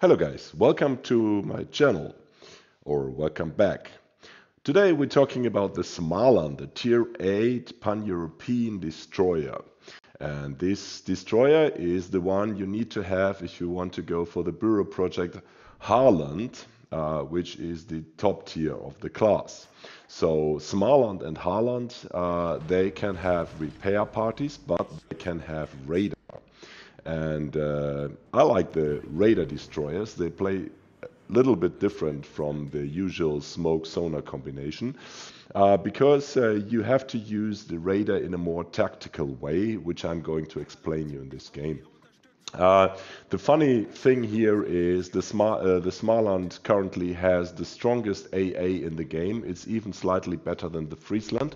Hello guys, welcome to my channel, or welcome back. Today we're talking about the Smalland, the Tier 8 Pan-European destroyer. And this destroyer is the one you need to have if you want to go for the Bureau project Haaland, which is the top tier of the class. So Smalland and Haaland, they can have repair parties, but they can have radar. And I like the radar destroyers. They play a little bit different from the usual smoke sonar combination because you have to use the radar in a more tactical way, which I'm going to explain you in this game. The funny thing here is the Smalland currently has the strongest AA in the game. It's even slightly better than the Friesland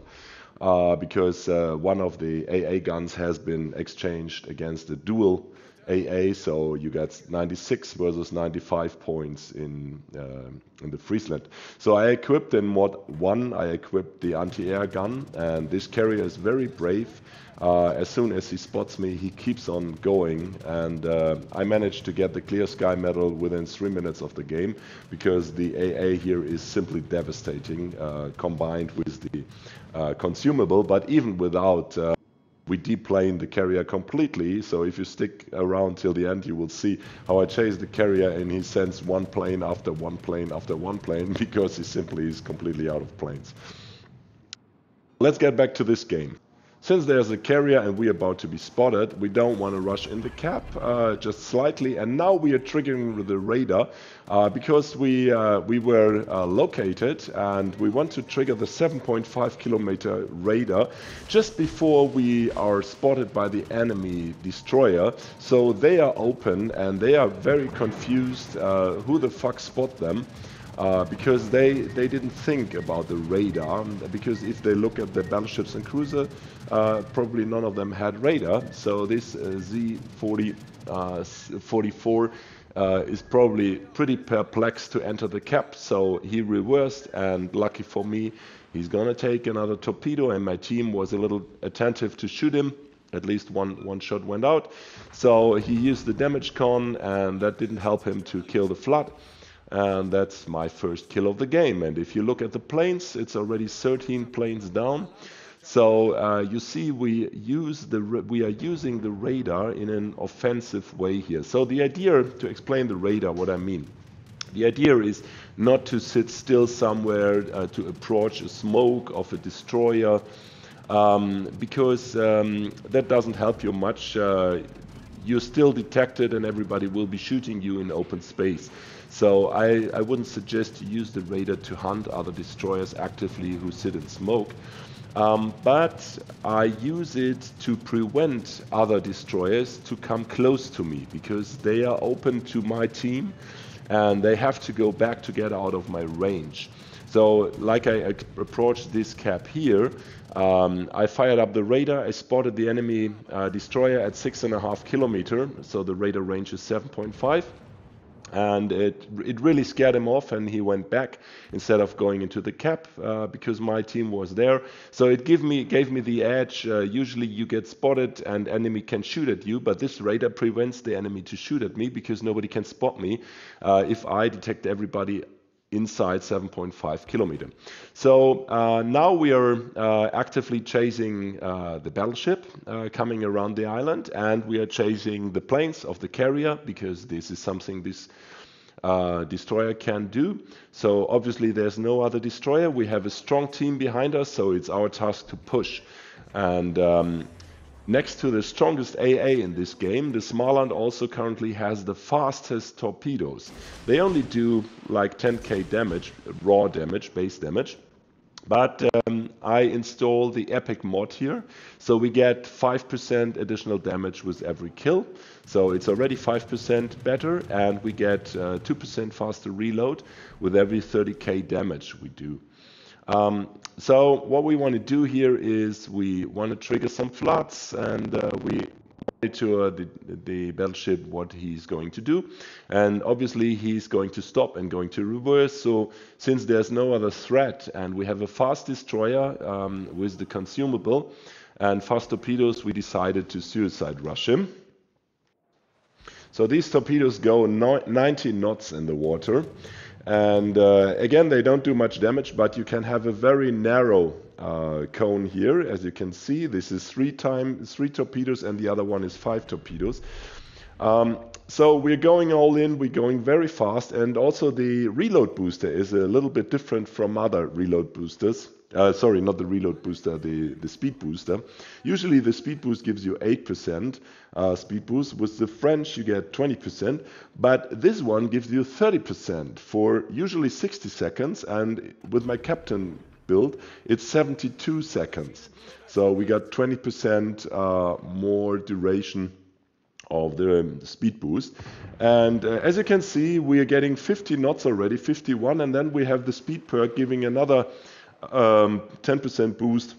because one of the AA guns has been exchanged against the dual AA, so you got 96 versus 95 points in the Friesland. So I equipped in mod 1, I equipped the anti-air gun, and this carrier is very brave. As soon as he spots me, he keeps on going, and I managed to get the Clear Sky medal within 3 minutes of the game because the AA here is simply devastating combined with the consumable, but even without we deplane the carrier completely. So if you stick around till the end, you will see how I chase the carrier and he sends one plane after one plane after one plane because he simply is completely out of planes. Let's get back to this game. Since there's a carrier and we're about to be spotted, we don't want to rush in the cap, just slightly. And now we are triggering the radar because we were located and we want to trigger the 7.5 kilometer radar just before we are spotted by the enemy destroyer. So they are open and they are very confused who the fuck spot them. Because they didn't think about the radar, because if they look at the battleships and cruiser, probably none of them had radar. So this Z44 is probably pretty perplexed to enter the cap, so he reversed, and lucky for me, he's gonna take another torpedo, and my team was a little attentive to shoot him. At least one shot went out. So he used the damage con, and that didn't help him to kill the flood. And that's my first kill of the game. And if you look at the planes, it's already 13 planes down. So you see we are using the radar in an offensive way here. So the idea, to explain the radar, what I mean, the idea is not to sit still somewhere to approach a smoke of a destroyer because that doesn't help you much. You're still detected and everybody will be shooting you in open space. So I wouldn't suggest to use the radar to hunt other destroyers actively who sit in smoke. But I use it to prevent other destroyers to come close to me because they are open to my team and they have to go back to get out of my range. So like I approached this cap here, I fired up the radar, I spotted the enemy destroyer at 6.5 kilometers, so the radar range is 7.5. And it really scared him off, and he went back instead of going into the cap because my team was there. So it gave me the edge. Usually you get spotted and enemy can shoot at you, but this radar prevents the enemy to shoot at me because nobody can spot me if I detect everybody inside 7.5 kilometer. So now we are actively chasing the battleship coming around the island, and we are chasing the planes of the carrier because this is something this destroyer can do. So obviously there's no other destroyer. We have a strong team behind us, so it's our task to push. And next to the strongest AA in this game, the Smalland also currently has the fastest torpedoes. They only do like 10k damage, raw damage, base damage. But I install the Epic mod here, so we get 5% additional damage with every kill. So it's already 5% better, and we get 2% faster reload with every 30k damage we do. So what we want to do here is we want to trigger some floods, and we to the battleship what he's going to do, and obviously he's going to stop and going to reverse. So since there's no other threat and we have a fast destroyer with the consumable and fast torpedoes, we decided to suicide rush him. So these torpedoes go 90 knots in the water. And again, they don't do much damage, but you can have a very narrow cone here. As you can see, this is three torpedoes and the other one is 5 torpedoes. So we're going all in, we're going very fast, and also the reload booster is a little bit different from other reload boosters. Sorry, not the reload booster, the speed booster. Usually the speed boost gives you 8% speed boost. With the French you get 20%, but this one gives you 30% for usually 60 seconds, and with my captain build it's 72 seconds. So we got 20% more duration of the speed boost. And as you can see, we are getting 50 knots already, 51, and then we have the speed perk giving another 10% boost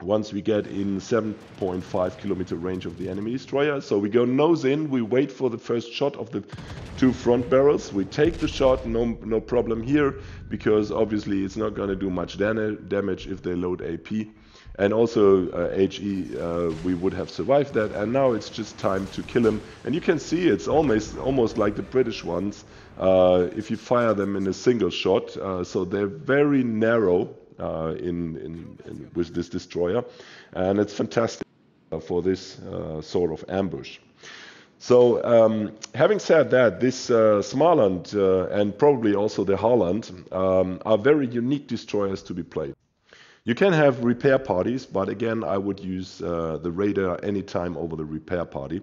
once we get in 7.5 kilometer range of the enemy destroyer. So we go nose in, we wait for the first shot of the 2 front barrels, we take the shot, no problem here, because obviously it's not going to do much damage if they load AP. And also HE, we would have survived that, and now it's just time to kill him. And you can see it's almost like the British ones, if you fire them in a single shot. So they're very narrow with this destroyer, and it's fantastic for this sort of ambush. So having said that, this Smalland and probably also the Holland are very unique destroyers to be played. You can have repair parties, but again, I would use the radar anytime over the repair party.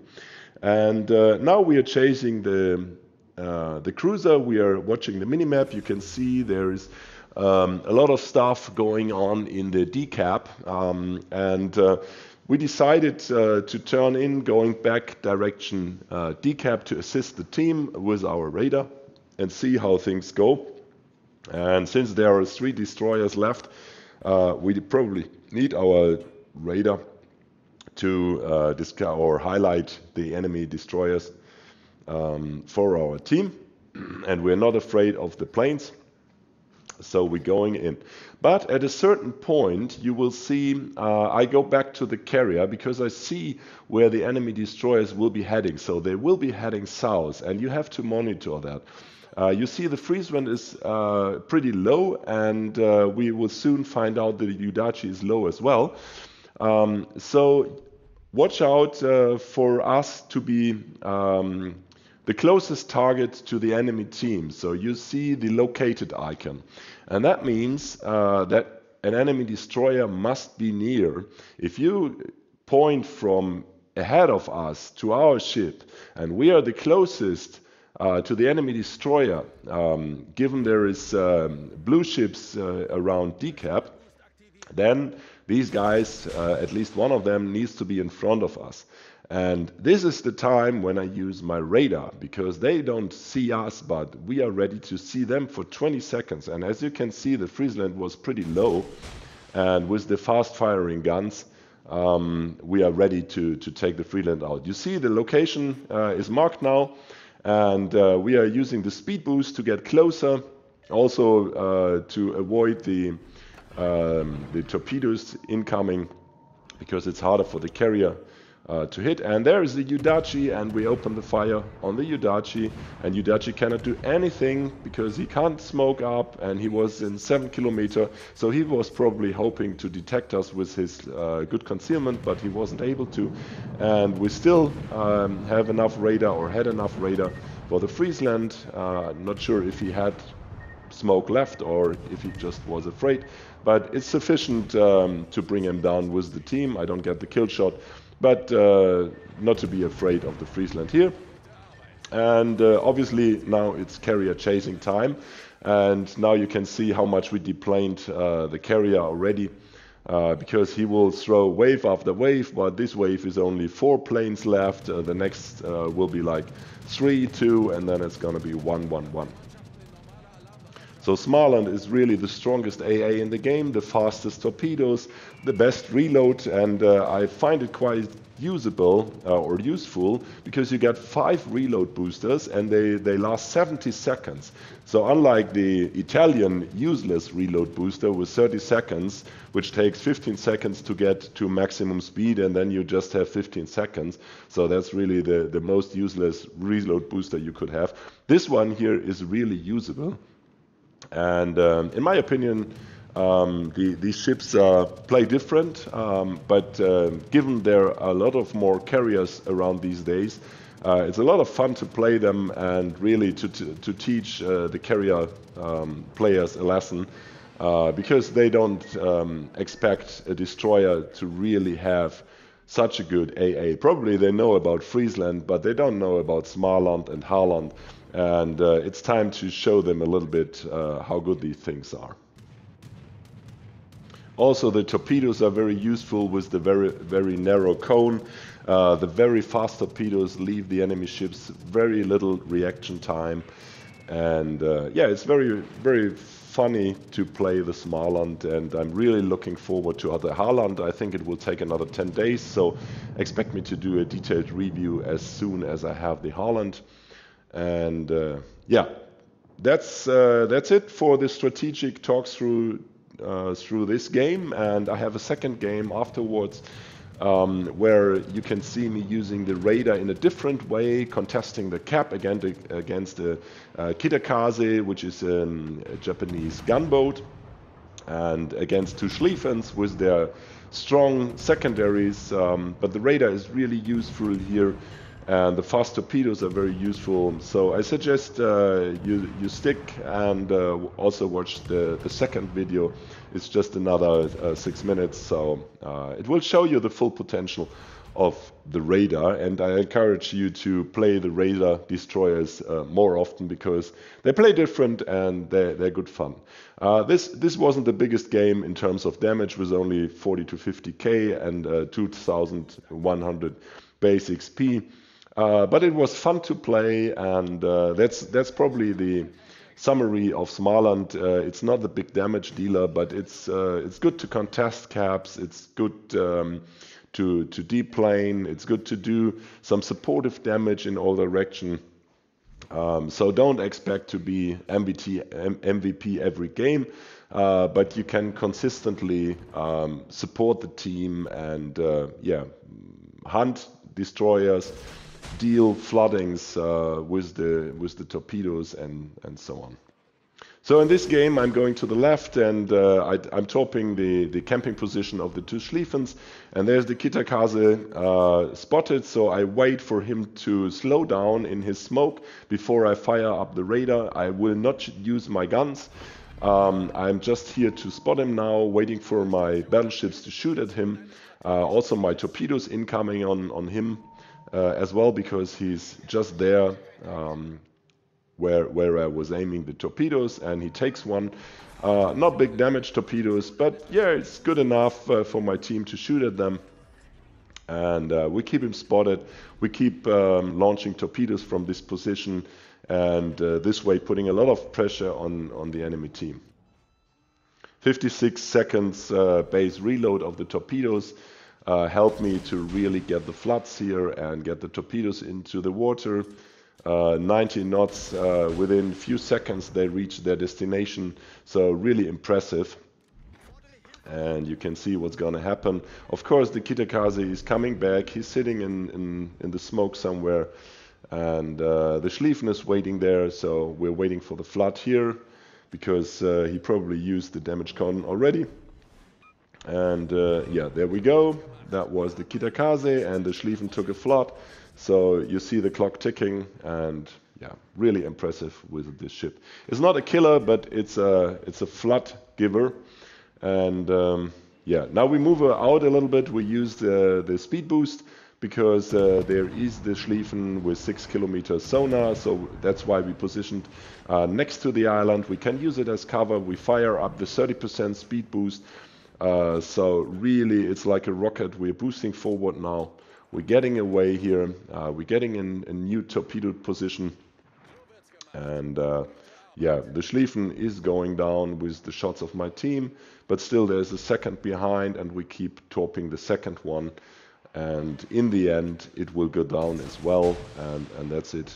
And now we are chasing the cruiser. We are watching the minimap. You can see there is a lot of stuff going on in the decap, and we decided to turn in, going back direction decap to assist the team with our radar and see how things go. And since there are 3 destroyers left, we probably need our radar to discover or highlight the enemy destroyers for our team, and we're not afraid of the planes, so we're going in. But at a certain point you will see I go back to the carrier because I see where the enemy destroyers will be heading. So they will be heading south, and you have to monitor that. You see the freeze wind is pretty low, and we will soon find out that the Yudachi is low as well. So watch out for us to be the closest target to the enemy team. So you see the located icon, and that means that an enemy destroyer must be near. If you point from ahead of us to our ship and we are the closest to the enemy destroyer, given there is blue ships around decap, then these guys, at least one of them, needs to be in front of us. And this is the time when I use my radar, because they don't see us, but we are ready to see them for 20 seconds. And as you can see, the Friesland was pretty low, and with the fast firing guns, we are ready to take the Friesland out. You see the location is marked now, and we are using the speed boost to get closer, also to avoid the torpedoes incoming, because it's harder for the carrier to hit. And there is the Yudachi, and we open the fire on the Yudachi, and Yudachi cannot do anything because he can't smoke up, and he was in 7 kilometers, so he was probably hoping to detect us with his good concealment, but he wasn't able to. And we still have enough radar, or had enough radar, for the Friesland. Not sure if he had smoke left or if he just was afraid, but it's sufficient to bring him down with the team. I don't get the kill shot, but not to be afraid of the Friesland here. And obviously now it's carrier chasing time, and now you can see how much we deplaned the carrier already, because he will throw wave after wave, but this wave is only 4 planes left. The next will be like 3, 2, and then it's gonna be 1, 1, 1. So Smalland is really the strongest AA in the game, the fastest torpedoes, the best reload, and I find it quite usable or useful because you get 5 reload boosters and they last 70 seconds. So unlike the Italian useless reload booster with 30 seconds, which takes 15 seconds to get to maximum speed and then you just have 15 seconds. So that's really the most useless reload booster you could have. This one here is really usable. And in my opinion, these ships play different, but given there are a lot of more carriers around these days, it's a lot of fun to play them and really to teach the carrier players a lesson, because they don't expect a destroyer to really have such a good AA. Probably they know about Friesland, but they don't know about Smalland and Haaland, and it's time to show them a little bit how good these things are. Also, the torpedoes are very useful with the very narrow cone. The very fast torpedoes leave the enemy ships very little reaction time, and yeah, it's very funny to play the Smalland, and I'm really looking forward to other Haaland. I think it will take another 10 days, so expect me to do a detailed review as soon as I have the Haaland. And yeah, that's it for the strategic talks through this game, and I have a second game afterwards where you can see me using the radar in a different way, contesting the cap against the Kitakaze, which is a Japanese gunboat, and against 2 Schlieffens with their strong secondaries, but the radar is really useful here. And the fast torpedoes are very useful, so I suggest you stick and also watch the second video. It's just another 6 minutes, so it will show you the full potential of the radar, and I encourage you to play the radar destroyers more often because they play different and they're good fun. This wasn't the biggest game in terms of damage, with only 40 to 50k and 2100 base XP. But it was fun to play, and that's probably the summary of Smalland. It's not the big damage dealer, but it's good to contest caps. It's good to deplane. It's good to do some supportive damage in all direction. So don't expect to be MVP every game, but you can consistently support the team and yeah, hunt destroyers, deal floodings with the torpedoes and so on. So in this game I'm going to the left, and I'm topping the camping position of the 2 Schlieffens, and there's the Kitakaze spotted, so I wait for him to slow down in his smoke before I fire up the radar. I will not use my guns. I'm just here to spot him now, waiting for my battleships to shoot at him. Also my torpedoes incoming on him as well, because he's just there where I was aiming the torpedoes, and he takes one. Not big damage torpedoes, but yeah, it's good enough for my team to shoot at them. And we keep him spotted. We keep launching torpedoes from this position, and this way putting a lot of pressure on the enemy team. 56 seconds base reload of the torpedoes helped me to really get the floods here and get the torpedoes into the water. 90 knots, within a few seconds they reach their destination, so really impressive. And you can see what's going to happen. Of course the Kitakaze is coming back. He's sitting in the smoke somewhere, and the Schlieffen is waiting there, so we're waiting for the flood here because he probably used the damage con already. And yeah, there we go. That was the Kitakaze, and the Schlieffen took a flood. So you see the clock ticking, and yeah, really impressive with this ship. It's not a killer, but it's a flood giver. And yeah, now we move out a little bit. We use the speed boost because there is the Schlieffen with 6 kilometers sonar, so that's why we positioned next to the island. We can use it as cover. We fire up the 30% speed boost. So really it's like a rocket. We're boosting forward now. We're getting away here. We're getting in a new torpedo position. And yeah, the Schlieffen is going down with the shots of my team, but still there's a second behind, and we keep torping the second one. and in the end it will go down as well, and that's it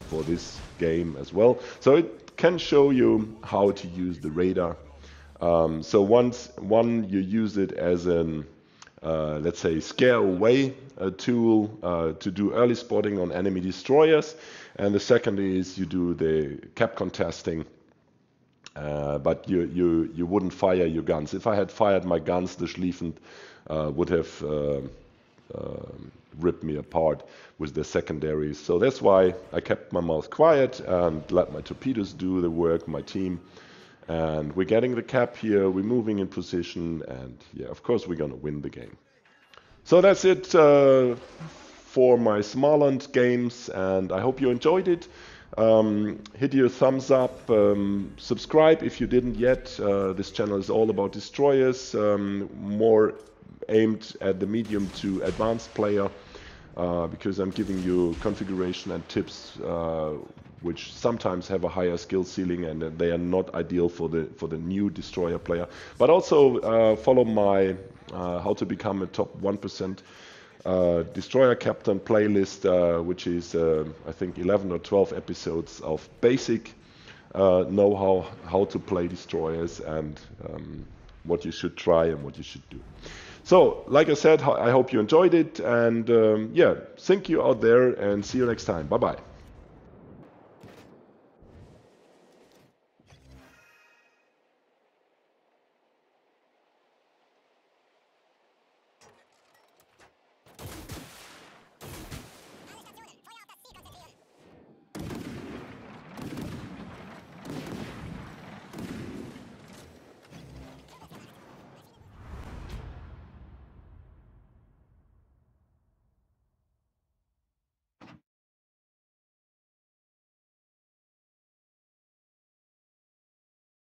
for this game as well. So it can show you how to use the radar. So once you use it as an let's say scare away tool to do early spotting on enemy destroyers, and the second is you do the cap contesting, but you wouldn't fire your guns. If I had fired my guns, the Schlieffen would have ripped me apart with the secondaries. So that's why I kept my mouth quiet and let my torpedoes do the work, my team. And we're getting the cap here, we're moving in position, and yeah, of course we're gonna win the game. So that's it for my Smalland games, and I hope you enjoyed it. Hit your thumbs up, subscribe if you didn't yet. This channel is all about destroyers, more aimed at the medium to advanced player, because I'm giving you configuration and tips which sometimes have a higher skill ceiling, and they are not ideal for the new destroyer player. But also follow my how to become a top 1% destroyer captain playlist, which is I think 11 or 12 episodes of basic know-how how to play destroyers, and what you should try and what you should do. So, like I said, I hope you enjoyed it, and yeah, thank you out there, and see you next time. Bye bye.